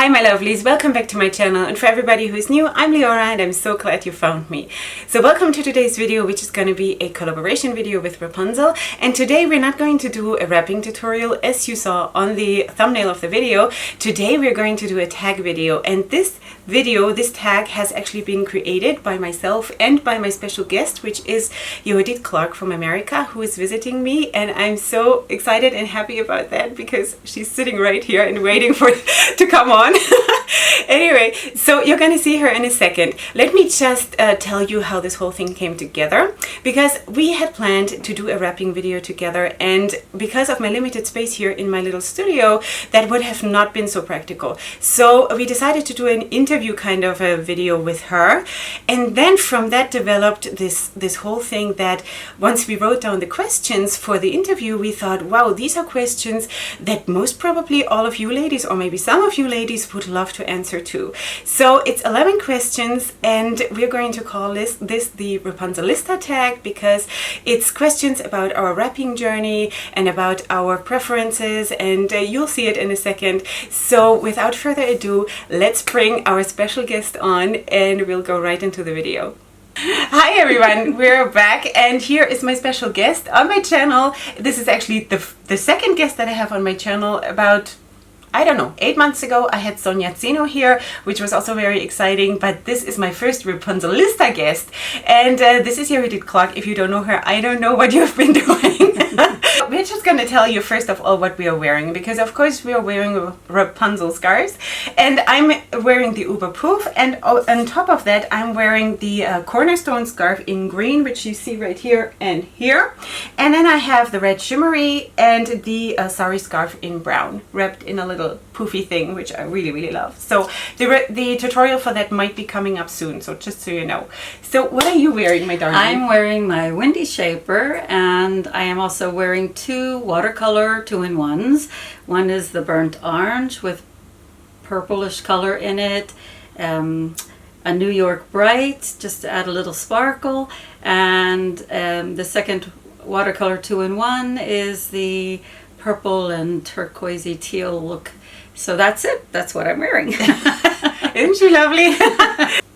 Hi my lovelies, welcome back to my channel, and for everybody who is new, I'm Leorah and I'm so glad you found me. So welcome to today's video, which is going to be a collaboration video with Rapunzel, and today we're not going to do a wrapping tutorial as you saw on the thumbnail of the video. Today we're going to do a tag video, and this tag has actually been created by myself and by my special guest, which is Yehudit from America, who is visiting me, and I'm so excited and happy about that because she's sitting right here and waiting for to come on. Anyway, so you're gonna see her in a second. Let me just tell you how this whole thing came together, because we had planned to do a wrapping video together, and because of my limited space here in my little studio, that would have not been so practical. So we decided to do an interview kind of a video with her, and then from that developed this whole thing that once we wrote down the questions for the interview, we thought, wow, these are questions that most probably all of you ladies, or maybe some of you ladies, would love to answer too. So it's 11 questions, and we're going to call this the Wrapunzelista tag, because it's questions about our wrapping journey and about our preferences, and you'll see it in a second. So without further ado, let's bring our special guest on and we'll go right into the video. Hi everyone, we're back, and here is my special guest on my channel. This is actually the second guest that I have on my channel. About, I don't know, 8 months ago I had Sonia Zeno here, which was also very exciting, but this is my first Wrapunzelista guest, and this is Yehudit Clark. If you don't know her, I don't know what you've been doing. We're just going to tell you first of all what we are wearing, because of course we are wearing Rapunzel scarves, and I'm wearing the Uber Proof, and on top of that I'm wearing the cornerstone scarf in green, which you see right here and here, and then I have the red shimmery and the sari scarf in brown, wrapped in a little poofy thing, which I really love. So the tutorial for that might be coming up soon, so just so you know. So what are you wearing, my darling? I'm wearing my Windy Shaper, and I am also wearing two watercolor 2-in-1s. One is the burnt orange with purplish color in it, a New York Bright just to add a little sparkle, and the second watercolor 2-in-1 is the purple and turquoisey teal look. So that's it. That's what I'm wearing. Isn't she lovely?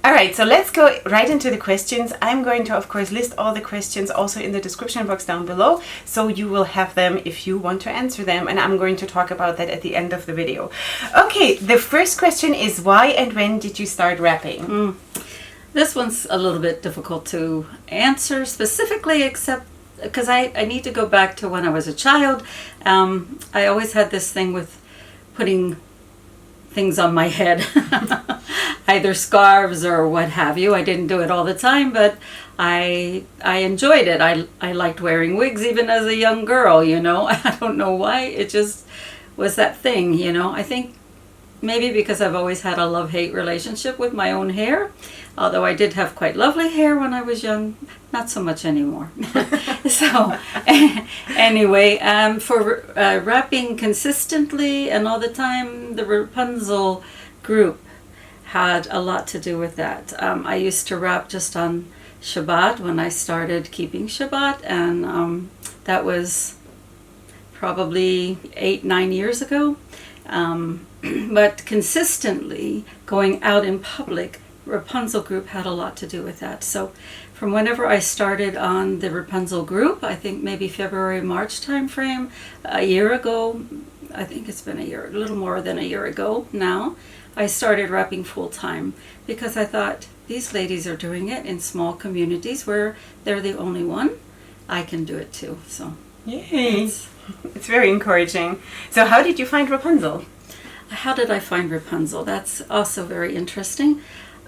All right, so let's go right into the questions. I'm going to, of course, list all the questions also in the description box down below, so you will have them if you want to answer them, and I'm going to talk about that at the end of the video. Okay, the first question is, why and when did you start wrapping? This one's a little bit difficult to answer specifically, except because I need to go back to when I was a child. I always had this thing with putting things on my head, either scarves or what have you. I didn't do it all the time, but I enjoyed it. I liked wearing wigs even as a young girl, you know. I don't know why, it just was that thing, you know. I think maybe because I've always had a love-hate relationship with my own hair, although I did have quite lovely hair when I was young, not so much anymore. So anyway, for wrapping consistently and all the time, the Rapunzel group had a lot to do with that. I used to wrap just on Shabbat when I started keeping Shabbat, and that was probably 8-9 years ago. But consistently going out in public, Rapunzel group had a lot to do with that. So from whenever I started on the Rapunzel group, I think maybe February, March time frame, a year ago, I think it's been a year, a little more than a year ago now, I started wrapping full time, because I thought, these ladies are doing it in small communities where they're the only one. I can do it too. So yay! It's very encouraging. So how did you find Rapunzel? How did I find Rapunzel? That's also very interesting.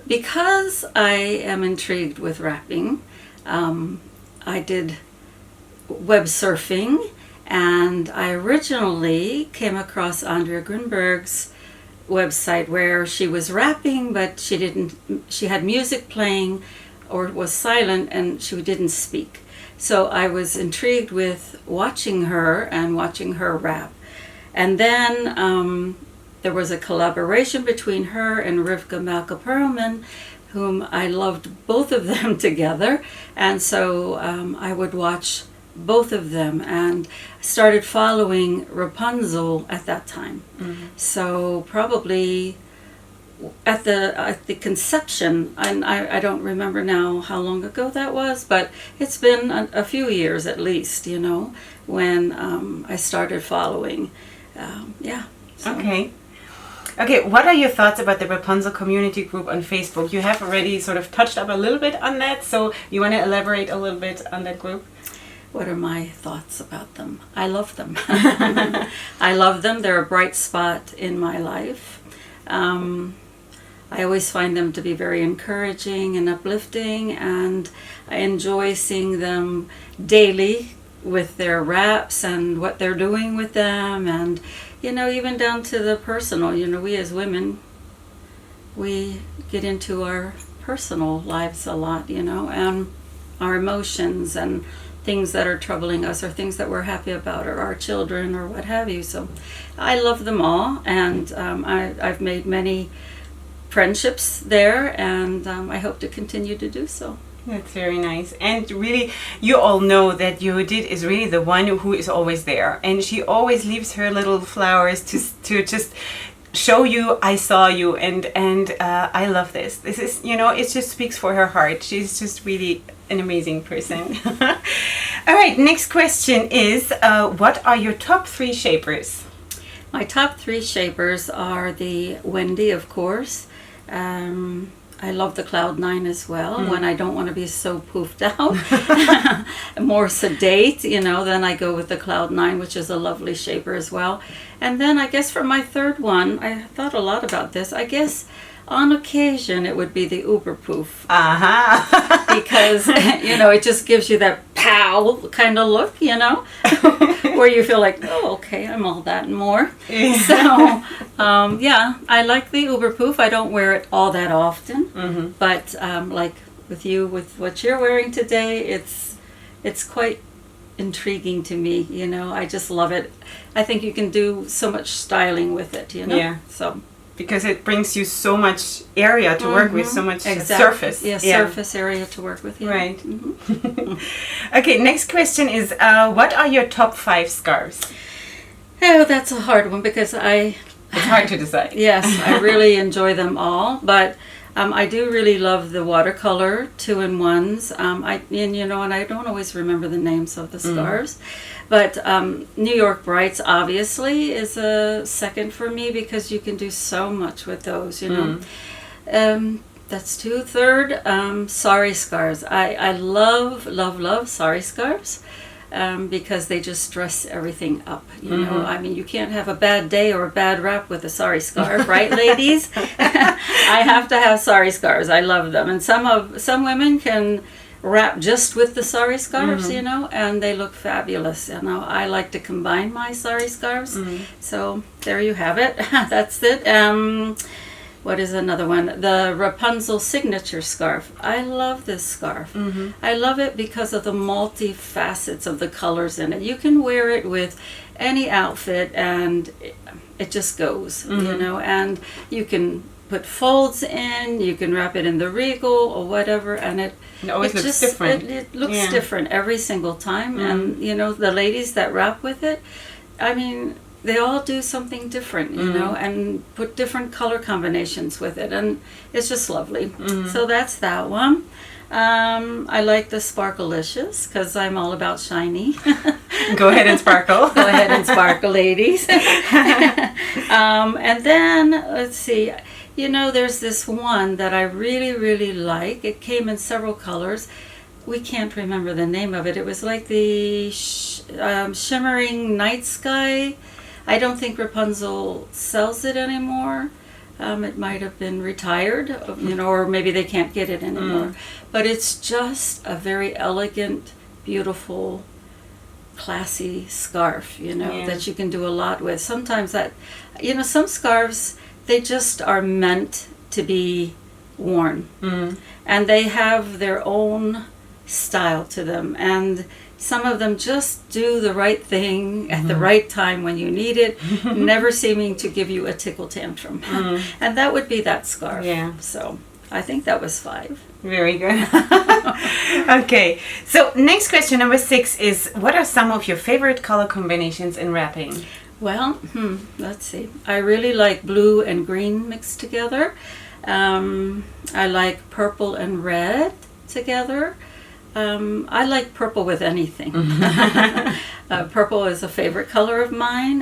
Because I am intrigued with wrapping, I did web surfing, and I originally came across Andrea Grunberg's website where she was wrapping, but she had music playing or was silent, and she didn't speak. So I was intrigued with watching her wrap. And then there was a collaboration between her and Rivka Malka-Perlman, whom I loved both of them together, and so I would watch both of them and started following Rapunzel at that time. So probably at the conception, and I don't remember now how long ago that was, but it's been a few years at least, you know, when I started following. Yeah. So. Okay. Okay, what are your thoughts about the Rapunzel community group on Facebook? You have already sort of touched up a little bit on that, so you want to elaborate a little bit on that group? What are my thoughts about them? I love them. I love them. They're a bright spot in my life. I always find them to be very encouraging and uplifting, and I enjoy seeing them daily with their wraps and what they're doing with them, and you know, even down to the personal. You know, we as women, we get into our personal lives a lot, you know, and our emotions and things that are troubling us or things that we're happy about, or our children or what have you. So I love them all, and I've made many friendships there, and I hope to continue to do so. That's very nice. And really, you all know that Yehudit is really the one who is always there. And she always leaves her little flowers to just show you, I saw you, and I love this. This is, you know, it just speaks for her heart. She's just really an amazing person. All right, next question is, what are your top 3 shapers? My top 3 shapers are the Wendy, of course. I love the Cloud9 as well, when I don't want to be so poofed out, more sedate, you know, then I go with the Cloud9, which is a lovely shaper as well. And then I guess for my third one, I thought a lot about this. I guess on occasion it would be the Uber Poof. Because, you know, it just gives you that pow kind of look, you know, where you feel like, oh, okay, I'm all that and more. So, yeah, I like the Uber Poof. I don't wear it all that often, but like with you, with what you're wearing today, it's quite intriguing to me, you know. I just love it. I think you can do so much styling with it, you know. Yeah. So. Because it brings you so much area to work with, so much surface. Yeah, surface area to work with. Yeah. Right. Okay, next question is, what are your top 5 scarves? Oh, that's a hard one because It's hard to decide. Yes, I really enjoy them all, but I do really love the watercolor 2-in-1s. And you know, and I don't always remember the names of the scarves. But New York Brights obviously is a second for me because you can do so much with those, you know. That's 2. Third, sari scarves. I love sari scarves because they just dress everything up, you know. I mean, you can't have a bad day or a bad wrap with a sari scarf, right, ladies? I have to have sari scarves. I love them. And some women can wrap just with the sari scarves, you know, and they look fabulous. You know, I like to combine my sari scarves. So there you have it. That's it. What is another one? The Rapunzel signature scarf. I love this scarf. I love it because of the multi-facets of the colors in it. You can wear it with any outfit and it just goes, you know, and you can put folds in, you can wrap it in the regal or whatever, and it always looks different. It looks different every single time. And you know, the ladies that wrap with it, I mean, they all do something different, you know, and put different color combinations with it, and it's just lovely. So that's that one. I like the Sparklicious because I'm all about shiny. Go ahead and sparkle. Go ahead and sparkle, ladies. And then, let's see, you know, there's this one that I really, really like. It came in several colors. We can't remember the name of it. It was like the Shimmering Night Sky. I don't think Rapunzel sells it anymore. It might have been retired, you know, or maybe they can't get it anymore. But it's just a very elegant, beautiful, classy scarf, you know, that you can do a lot with. Sometimes that, you know, some scarves, they just are meant to be worn. And they have their own style to them. And some of them just do the right thing at the right time when you need it, never seeming to give you a tickle tantrum. And that would be that scarf. Yeah. So I think that was 5. Very good. Okay, so next question, number 6, is what are some of your favorite color combinations in wrapping? Well, let's see. I really like blue and green mixed together. I like purple and red together. I like purple with anything. Purple is a favorite color of mine.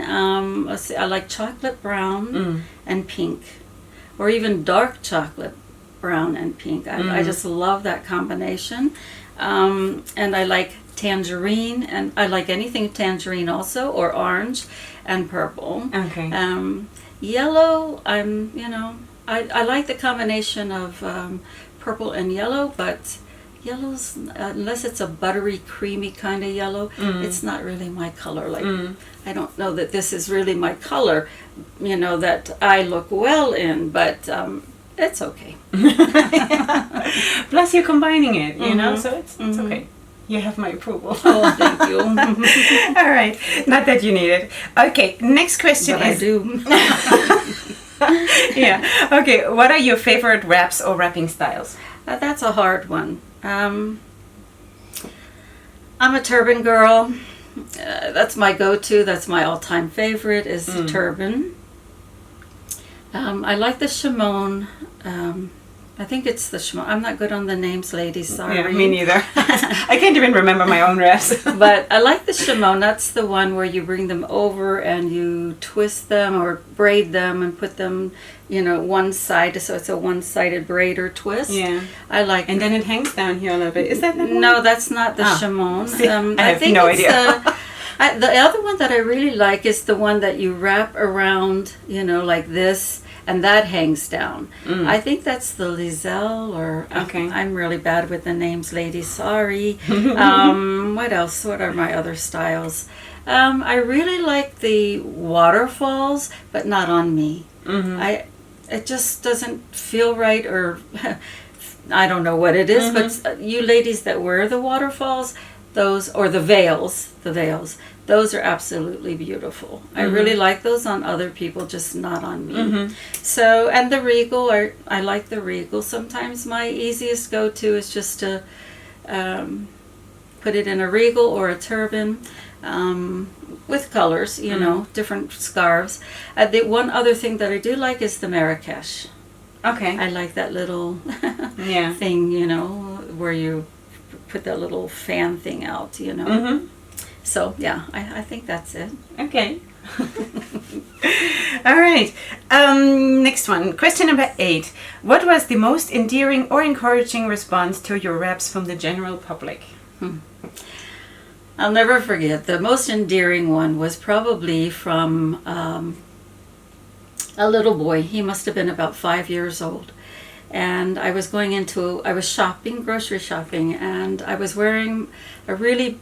Let's see. I like chocolate brown and pink, or even dark chocolate brown and pink. I just love that combination. And I like tangerine, and I like anything tangerine also, or orange and purple. Okay. Yellow, I like the combination of purple and yellow, but yellow's, unless it's a buttery, creamy kind of yellow, it's not really my color. Like, I don't know that this is really my color, that I look well in, but it's okay. Plus, you're combining it, so it's okay. You have my approval. Oh, thank you. All right. Not that you need it. Okay, next question But is... I do. Yeah. Okay, what are your favorite wraps or wrapping styles? That's a hard one. I'm a turban girl. That's my go-to. That's my all-time favorite is the turban. I like the shimon. I think it's the shimon. I'm not good on the names, ladies. Sorry. Yeah, me neither. I can't even remember my own wraps. But I like the shimon. That's the one where you bring them over and you twist them or braid them and put them, one side. So it's a one-sided braid or twist. Yeah. I like. And then it hangs down here a little bit. Is that the one? No, that's not the shimon. See, I have no idea. The other one that I really like is the one that you wrap around, like this. And that hangs down. I think that's the Lizelle, or okay. I'm really bad with the names, ladies. Sorry. What else? What are my other styles? I really like the waterfalls, but not on me. It just doesn't feel right, or I don't know what it is. But you ladies that wear the waterfalls, those, or the veils, those are absolutely beautiful. I really like those on other people, just not on me. So, and the regal, I like the regal. Sometimes my easiest go-to is just to put it in a regal or a turban with colors, different scarves. The one other thing that I do like is the Marrakesh. Okay. I like that little Yeah. thing, where you put that little fan thing out, So, yeah, I think that's it. Okay. All right. Next one. Question number 8. What was the most endearing or encouraging response to your wraps from the general public? I'll never forget. The most endearing one was probably from a little boy. He must have been about 5 years old. And I was shopping, grocery shopping, and I was wearing a really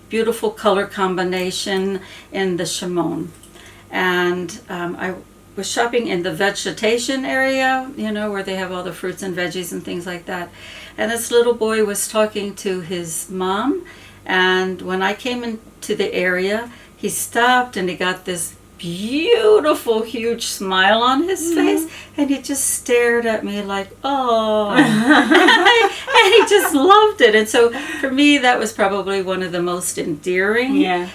beautiful color combination in the shimon. And I was shopping in the vegetation area, where they have all the fruits and veggies and things like that. And this little boy was talking to his mom. And when I came into the area, he stopped and he got this beautiful, huge smile on his face, and he just stared at me like, oh, and he just loved it. And so for me, that was probably one of the most endearing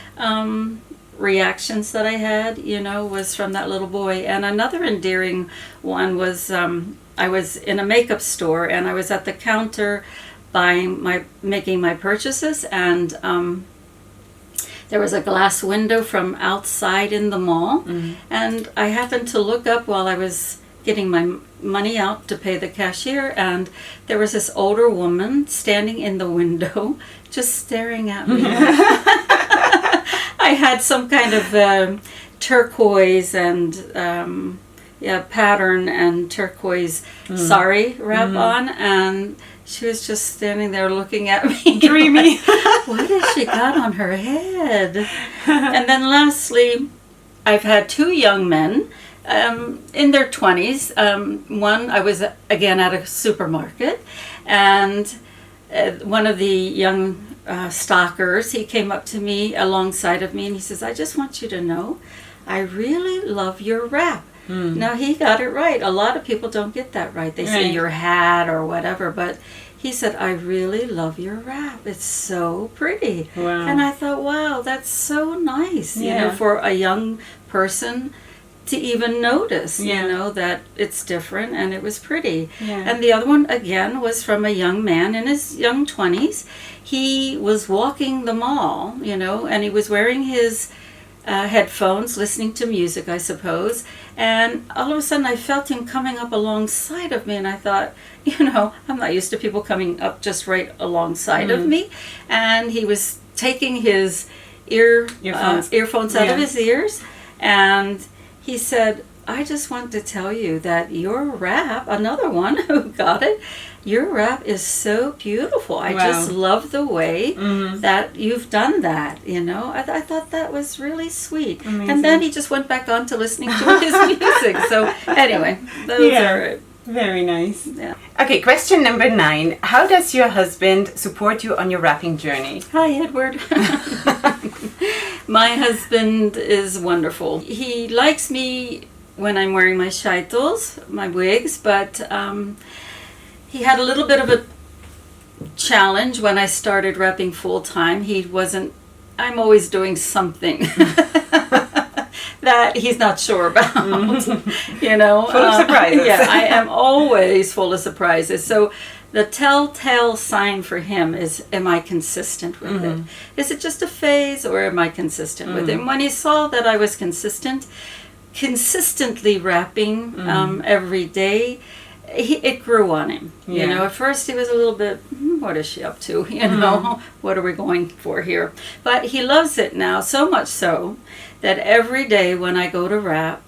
reactions that I had, was from that little boy. And another endearing one was, I was in a makeup store, and I was at the counter making my purchases, and there was a glass window from outside in the mall, and I happened to look up while I was getting my money out to pay the cashier, and there was this older woman standing in the window just staring at me. I had some kind of turquoise and pattern and turquoise sari wrap on, and she was just standing there looking at me. Dreamy. What has she got on her head? And then lastly, I've had 2 young men in their 20s. One, I was again at a supermarket, and one of the young stalkers, he came up to me alongside of me, and he says, I just want you to know, I really love your wrap. Now, he got it right. A lot of people don't get that right. They say your hat or whatever, but he said, I really love your wrap. It's so pretty. Wow. And I thought, wow, that's so nice, you know, for a young person to even notice, you know, that it's different and it was pretty. Yeah. And the other one, again, was from a young man in his young 20s. He was walking the mall, you know, and he was wearing his headphones, listening to music, I suppose. And all of a sudden I felt him coming up alongside of me, and I thought, you know, I'm not used to people coming up just right alongside of me. And he was taking his earphones out of his ears, and he said, I just want to tell you that your wrap, another one who got it, your wrap is so beautiful. I just love the way that you've done that, you know. I thought that was really sweet. Amazing. And then he just went back on to listening to his music. So anyway, those are very nice. Yeah. Okay, question number 9. How does your husband support you on your wrapping journey? Hi, Edward. My husband is wonderful. He likes me when I'm wearing my shaitels, my wigs, but he had a little bit of a challenge when I started wrapping full time. I'm always doing something that he's not sure about, you know. Full of surprises. Yeah, I am always full of surprises. So the telltale sign for him is, am I consistent with it? Is it just a phase, or am I consistent with it? And when he saw that I was consistently wrapping every day, it grew on him. You know, at first he was a little bit, what is she up to? You know, what are we going for here? But he loves it now, so much so that every day when I go to wrap,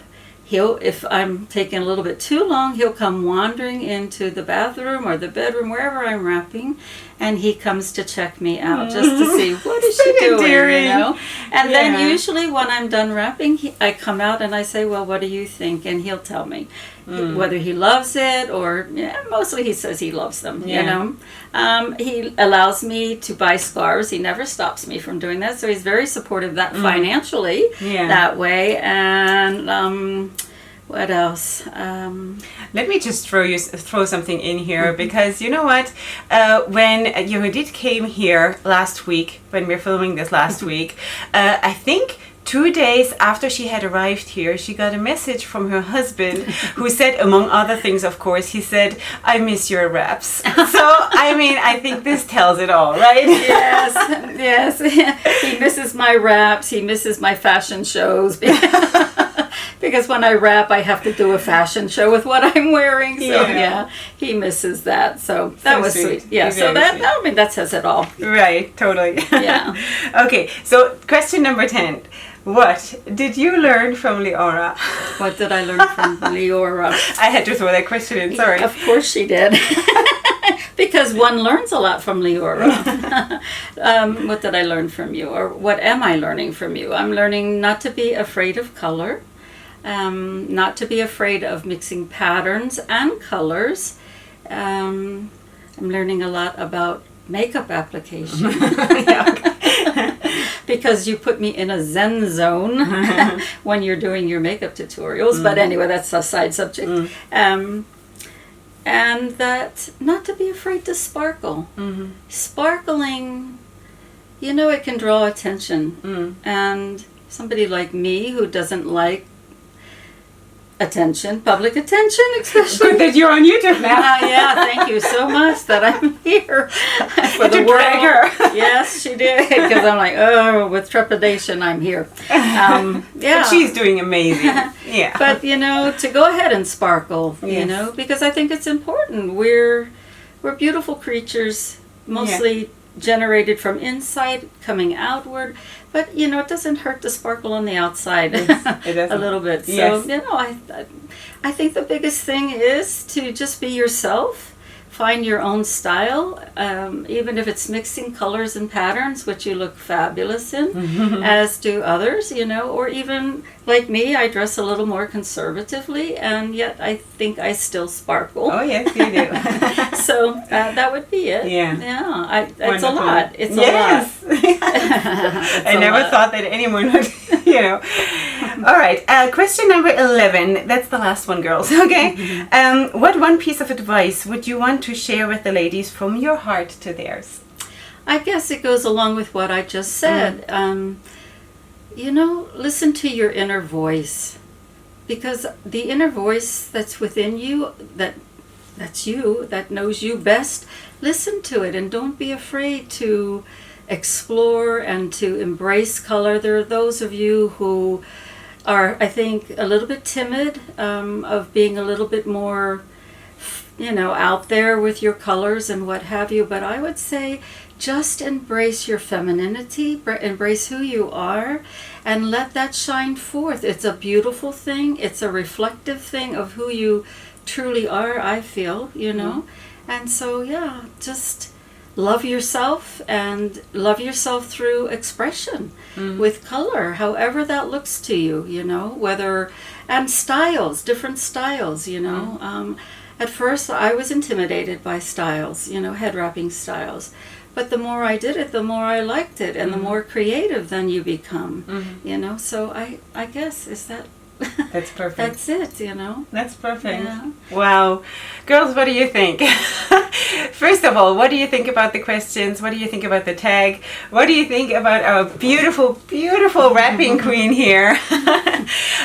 if I'm taking a little bit too long, he'll come wandering into the bathroom or the bedroom, wherever I'm wrapping, and he comes to check me out just to see, what is she doing, endearing. you know? And then usually when I'm done wrapping, I come out and I say, well, what do you think? And he'll tell me whether he loves it, or mostly he says he loves them, you know? He allows me to buy scarves. He never stops me from doing that, so he's very supportive of that financially that way. And what else? Let me just throw something in here, because you know what? When Yehudit came here last week, when we were filming this last week, I think 2 days after she had arrived here, she got a message from her husband who said, among other things, of course, he said, I miss your wraps. So, I mean, I think this tells it all, right? Yes. He misses my wraps. He misses my fashion shows. Because when I wrap, I have to do a fashion show with what I'm wearing. So, he misses that. So that was sweet. Yeah, so that says it all. Right, totally. Yeah. Okay, so question number 10. What did you learn from Leorah? What did I learn from Leorah? I had to throw that question in, sorry. Of course she did. Because one learns a lot from Leorah. What did I learn from you? Or what am I learning from you? I'm learning not to be afraid of color. Not to be afraid of mixing patterns and colors. I'm learning a lot about makeup application. Because you put me in a zen zone when you're doing your makeup tutorials. But anyway, that's a side subject. And that not to be afraid to sparkle. Sparkling, you know, it can draw attention. And somebody like me who doesn't like attention, public attention, especially. Good that you're on YouTube now. Thank you so much that I'm here for the drag world. her. Yes, she did, because I'm like, oh, with trepidation, I'm here. But she's doing amazing. Yeah. But you know, to go ahead and sparkle, you know, because I think it's important. We're beautiful creatures, mostly generated from inside, coming outward. But, you know, it doesn't hurt to sparkle on the outside a little bit. So, you know, I think the biggest thing is to just be yourself. Find your own style, even if it's mixing colors and patterns, which you look fabulous in, as do others, you know, or even like me, I dress a little more conservatively, and yet I think I still sparkle. Oh, yes, you do. So that would be it. Yeah. It's a lot. It's a lot. I never thought that anyone would, you know. All right. Question number 11. That's the last one, girls. Okay. What one piece of advice would you want to share with the ladies from your heart to theirs? I guess it goes along with what I just said. You know, listen to your inner voice, because the inner voice that's within you, that's you, that knows you best, listen to it and don't be afraid to explore and to embrace color. There are those of you who are, I think, a little bit timid of being a little bit more, you know, out there with your colors and what have you, but I would say just embrace your femininity, embrace who you are, and let that shine forth. It's a beautiful thing. It's a reflective thing of who you truly are, I feel, you know. And so, yeah, just love yourself and love yourself through expression with color, however that looks to you, you know, whether, and styles, different styles, you know. At first, I was intimidated by styles, you know, head wrapping styles. But the more I did it, the more I liked it, and the more creative then you become, you know. So I guess, is that... That's perfect. That's it, you know. That's perfect. Yeah. Wow. Girls, what do you think? First of all, what do you think about the questions? What do you think about the tag? What do you think about our beautiful, beautiful wrapping queen here?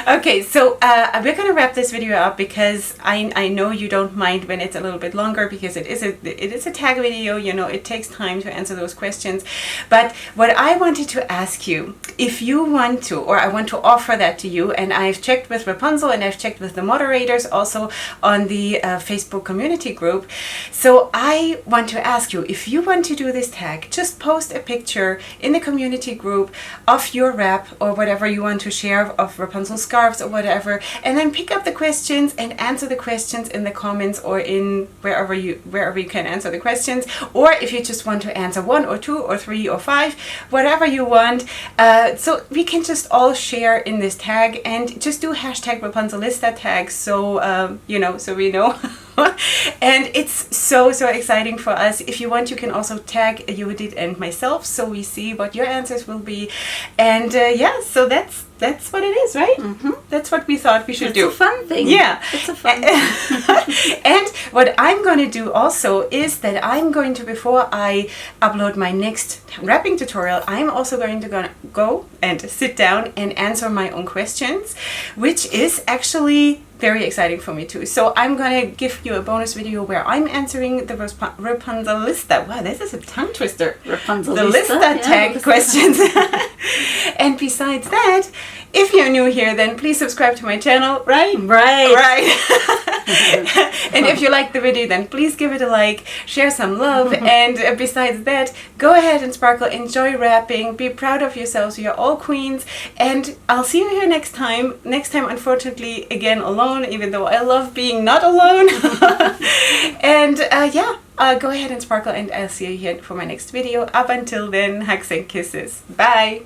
Okay, so we're going to wrap this video up because I know you don't mind when it's a little bit longer, because it is a tag video, you know, it takes time to answer those questions. But what I wanted to ask you, if you want to, or I want to offer that to you, and I've checked with Rapunzel and I've checked with the moderators also on the Facebook community group. So I want to ask you, if you want to do this tag, just post a picture in the community group of your wrap or whatever you want to share of Rapunzel scarves or whatever, and then pick up the questions and answer the questions in the comments or in wherever you can answer the questions. Or if you just want to answer 1 or 2 or 3 or 5, whatever you want, so we can just all share in this tag, and just do hashtag Wrapunzelista tag, so you know, so we know. And it's so exciting for us. If you want, you can also tag Yehudit and myself, so we see what your answers will be. And yeah, so that's what it is, right? That's what we thought we should do. It's a fun thing. Yeah, it's a fun thing. And what I'm going to do also is that I'm going to, before I upload my next wrapping tutorial, I'm also going to go and sit down and answer my own questions, which is actually very exciting for me too. So I'm gonna give you a bonus video where I'm answering the Wrapunzelista. Wow, this is a tongue twister. Wrapunzelista, the Lista tag questions. And besides that, if you're new here, then please subscribe to my channel, right? Right. And if you like the video, then please give it a like, share some love, and besides that, go ahead and sparkle, enjoy wrapping, be proud of yourselves. You're all queens, and I'll see you here next time. Next time, unfortunately, again alone, even though I love being not alone. And yeah, go ahead and sparkle, and I'll see you here for my next video. Up until then, hugs and kisses. Bye.